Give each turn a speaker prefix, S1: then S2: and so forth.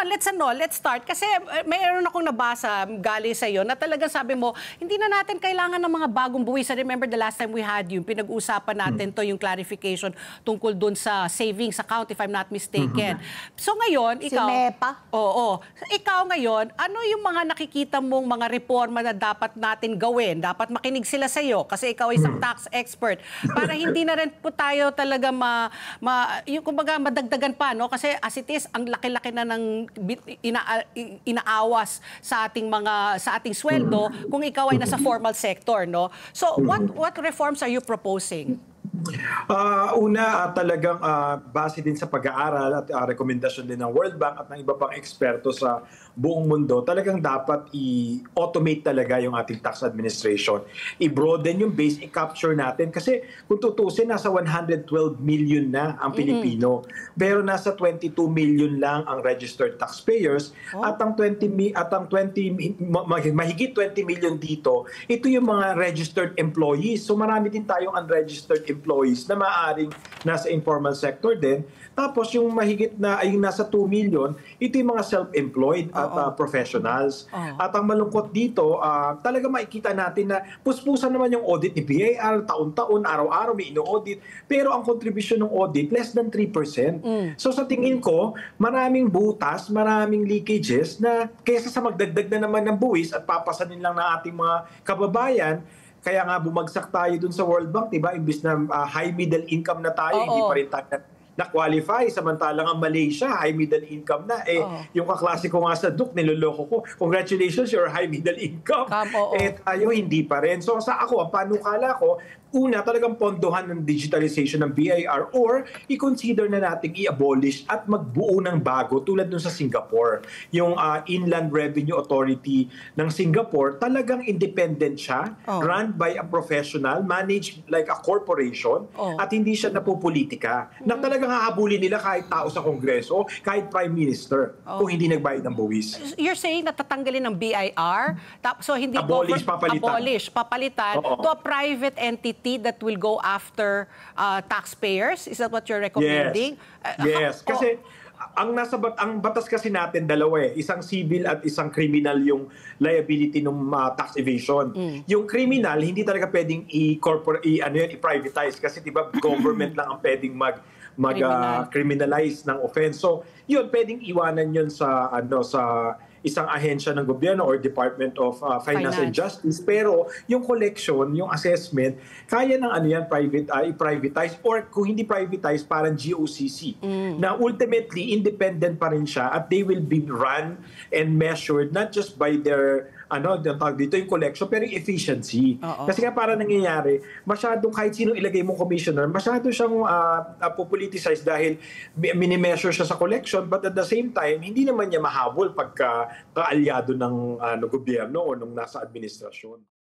S1: let's start. Kasi mayroon akong nabasa galing sa iyo na talagang sabi mo, hindi na natin kailangan ng mga bagong buwis. I remember the last time we had you, pinag-uusapan natin to yung clarification tungkol dun sa savings account, if I'm not mistaken. So ngayon, ikaw...
S2: Si NEPA?
S1: Oo. Ikaw ngayon, ano yung mga nakikita mong mga reforma na dapat natin gawin? Dapat makinig sila sa iyo kasi ikaw ay isang tax expert. Para hindi na rin po tayo talaga yung kumbaga madagdagan pa, no? Kasi as it is, ang laki-laki na ng inaawas sa ating sweldo kung ikaw ay nasa formal sector, no? So what reforms are you proposing?
S3: Talagang base din sa pag-aaral at rekomendasyon din ng World Bank at ng iba pang eksperto sa buong mundo, talagang dapat i-automate talaga yung ating tax administration. I-broaden yung base, i-capture natin. Kasi kung tutusin, nasa 112 million na ang Pilipino. Pero nasa 22 million lang ang registered taxpayers. At ang mahigit 20 million dito, ito yung mga registered employees. So marami din tayong unregistered employees na maaaring nasa informal sector din. Tapos yung mahigit na ay nasa 2 million, ito yung mga self-employed at professionals. At ang malungkot dito, talaga makikita natin na puspusan naman yung audit ni BIR, taon-taon, araw-araw may ino-audit. Pero ang contribution ng audit, less than 3%. So sa tingin ko, maraming butas, maraming leakages na kaysa sa magdagdag na naman ng buwis at papasanin lang ng ating mga kababayan. Kaya nga bumagsak tayo dun sa World Bank, diba? Imbis na high middle income na tayo, hindi pa rin tayo na-qualify. Samantalang ang Malaysia, high middle income na. Yung kaklase ko nga sa DUC, niloloko ko. Congratulations, you're high middle income. Tayo hindi pa rin. So sa ako, ang panukala ko, una, talagang pondohan ng digitalization ng BIR or i-consider na natin i-abolish at magbuo ng bago tulad dun sa Singapore. Yung Inland Revenue Authority ng Singapore, talagang independent siya, run by a professional, managed like a corporation, at hindi siya napupolitika. Na talagang hahabulin nila kahit tao sa Kongreso, kahit Prime Minister, kung hindi nagbayad ng buwis.
S1: You're saying na tatanggalin ng BIR? So hindi
S3: abolish, papalitan
S1: to a private entity that will go after taxpayers? Is that what you're recommending?
S3: Yes. Kasi ang batas kasi natin dalawa isang civil at isang criminal yung liability ng tax evasion. Yung criminal hindi talaga pwedeng i-privatize kasi 'di ba government lang ang pwedeng criminalize ng offense. So, yun pwedeng iwanan yun sa isang ahensya ng gobyerno or Department of Finance and Justice. Pero yung collection, yung assessment, kaya ng i-privatize or kung hindi privatize, parang GOCC. Na ultimately, independent pa rin siya at they will be run and measured not just by their dito yung collection, pero yung efficiency. Kasi nga para nangyayari, masyadong kahit sinong ilagay mong commissioner, masyado siyang politicize dahil minimeasure siya sa collection, but at the same time, hindi naman niya mahabol pagka kaalyado ng gobyerno o nung nasa administrasyon.